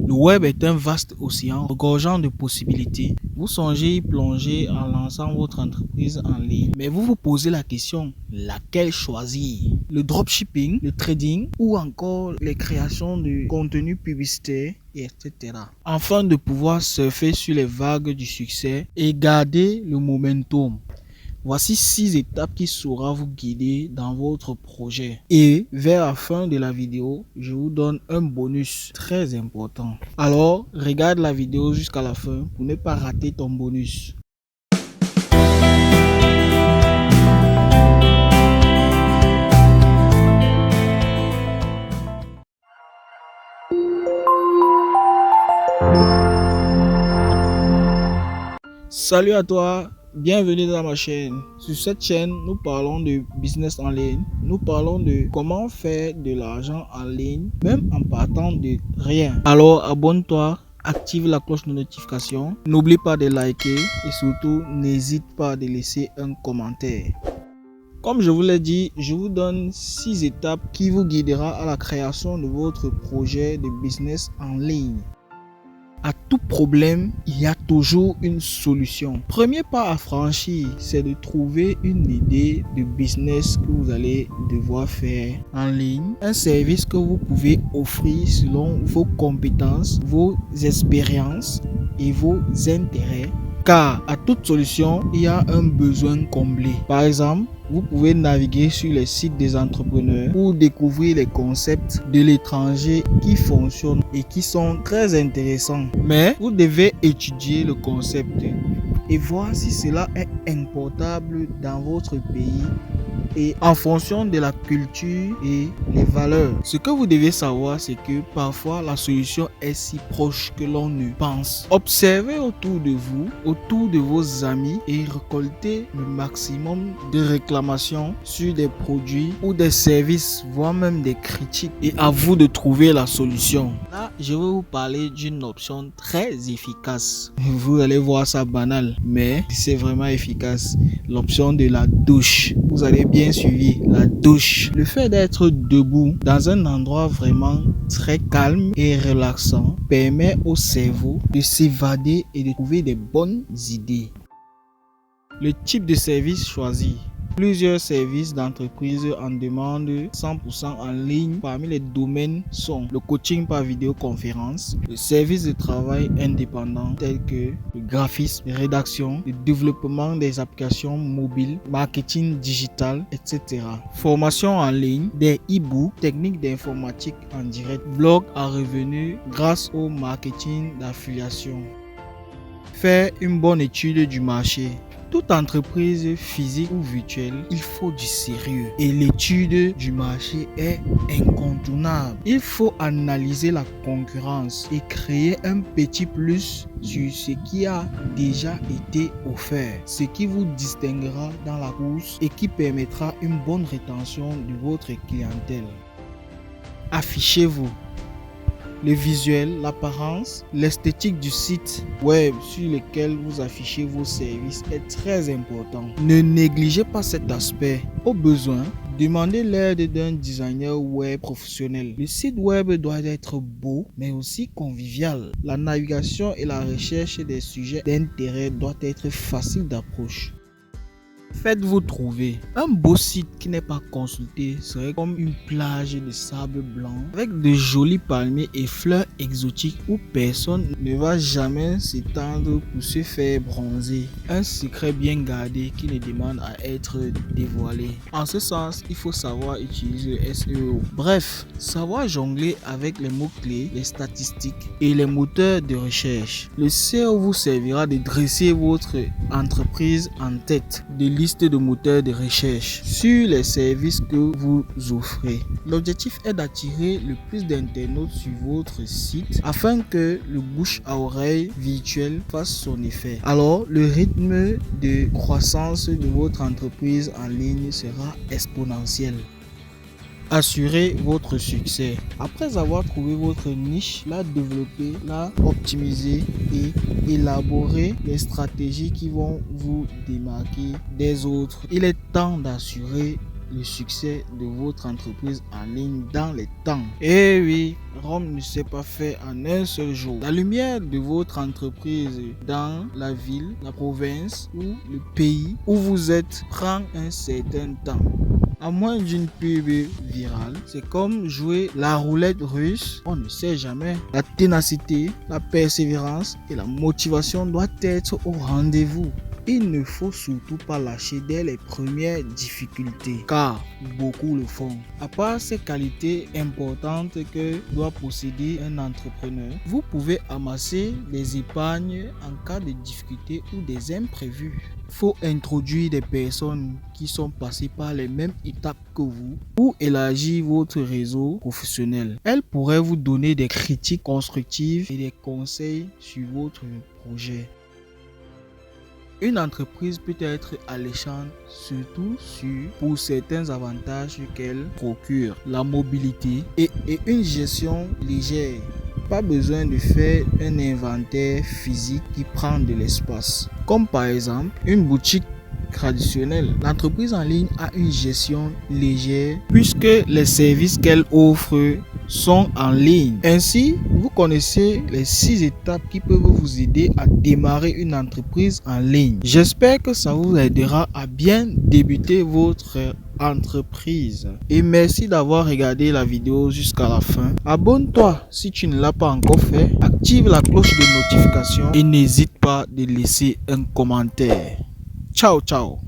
Le web est un vaste océan regorgeant de possibilités. Vous songez y plonger en lançant votre entreprise en ligne, mais vous vous posez la question, laquelle choisir? Le dropshipping, le trading ou encore les créations de contenu publicitaire, etc. Afin de pouvoir surfer sur les vagues du succès et garder le momentum. Voici 6 étapes qui sauront vous guider dans votre projet. Et vers la fin de la vidéo, je vous donne un bonus très important. Alors, regarde la vidéo jusqu'à la fin pour ne pas rater ton bonus. Salut à toi! Bienvenue dans ma chaîne. Sur cette chaîne, nous parlons de business en ligne. Nous parlons de comment faire de l'argent en ligne, même en partant de rien. Alors abonne-toi, active la cloche de notification. N'oublie pas de liker et surtout n'hésite pas de laisser un commentaire. Comme je vous l'ai dit, je vous donne 6 étapes qui vous guidera à la création de votre projet de business en ligne. À tout problème, il y a toujours une solution. Premier pas à franchir, c'est de trouver une idée de business que vous allez devoir faire en ligne. Un service que vous pouvez offrir selon vos compétences, vos expériences et vos intérêts. Car à toute solution, il y a un besoin comblé. Par exemple, vous pouvez naviguer sur les sites des entrepreneurs pour découvrir les concepts de l'étranger qui fonctionnent et qui sont très intéressants. Mais vous devez étudier le concept et voir si cela est importable dans votre pays et en fonction de la culture et les valeurs. Ce que vous devez savoir, c'est que parfois la solution est si proche que l'on ne pense. Observez autour de vous, autour de vos amis et récoltez le maximum de réclamations sur des produits ou des services, voire même des critiques. Et à vous de trouver la solution. Là, je vais vous parler d'une option très efficace. Vous allez voir ça banal, mais c'est vraiment efficace. L'option de la douche. Vous allez bien suivi, la douche. Le fait d'être debout dans un endroit vraiment très calme et relaxant permet au cerveau de s'évader et de trouver des bonnes idées. Le type de service choisi. Plusieurs services d'entreprise en demande 100% en ligne. Parmi les domaines sont le coaching par vidéoconférence, le service de travail indépendant tel que le graphisme, la rédaction, le développement des applications mobiles, marketing digital, etc. Formation en ligne, des e-books, techniques d'informatique en direct, blog à revenus grâce au marketing d'affiliation. Faire une bonne étude du marché. Toute entreprise physique ou virtuelle, il faut du sérieux et l'étude du marché est incontournable. Il faut analyser la concurrence et créer un petit plus sur ce qui a déjà été offert, ce qui vous distinguera dans la course et qui permettra une bonne rétention de votre clientèle. Affichez-vous. Le visuel, l'apparence, l'esthétique du site web sur lequel vous affichez vos services est très important. Ne négligez pas cet aspect. Au besoin, demandez l'aide d'un designer web professionnel. Le site web doit être beau, mais aussi convivial. La navigation et la recherche des sujets d'intérêt doivent être faciles d'approche. Faites-vous trouver. Un beau site qui n'est pas consulté serait comme une plage de sable blanc avec de jolis palmiers et fleurs exotiques où personne ne va jamais s'étendre pour se faire bronzer. Un secret bien gardé qui ne demande à être dévoilé. En ce sens, il faut savoir utiliser le SEO. Bref, savoir jongler avec les mots-clés, les statistiques et les moteurs de recherche. Le SEO vous servira de dresser votre entreprise en tête de liste de moteurs de recherche sur les services que vous offrez. L'objectif est d'attirer le plus d'internautes sur votre site afin que le bouche à oreille virtuel fasse son effet. Alors, le rythme de croissance de votre entreprise en ligne sera exponentiel. Assurez votre succès. Après avoir trouvé votre niche, la développer, la optimiser et élaborer les stratégies qui vont vous démarquer des autres, il est temps d'assurer le succès de votre entreprise en ligne dans les temps. Et oui, Rome ne s'est pas fait en un seul jour. La lumière de votre entreprise dans la ville, la province ou le pays où vous êtes prend un certain temps. À moins d'une pub virale, c'est comme jouer la roulette russe, on ne sait jamais. La ténacité, la persévérance et la motivation doivent être au rendez-vous. Il ne faut surtout pas lâcher dès les premières difficultés, car beaucoup le font. À part ces qualités importantes que doit posséder un entrepreneur, vous pouvez amasser des épargnes en cas de difficultés ou des imprévus. Il faut introduire des personnes qui sont passées par les mêmes étapes que vous pour élargir votre réseau professionnel. Elles pourraient vous donner des critiques constructives et des conseils sur votre projet. Une entreprise peut être alléchante, surtout pour certains avantages qu'elle procure, la mobilité et une gestion légère. Pas besoin de faire un inventaire physique qui prend de l'espace. Comme par exemple une boutique traditionnelle. L'entreprise en ligne a une gestion légère puisque les services qu'elle offre sont en ligne. Ainsi, vous connaissez les 6 étapes qui peuvent vous aider à démarrer une entreprise en ligne. J'espère que ça vous aidera à bien débuter votre entreprise. Et merci d'avoir regardé la vidéo jusqu'à la fin. Abonne-toi si tu ne l'as pas encore fait. Active la cloche de notification et n'hésite pas de laisser un commentaire. Ciao, ciao.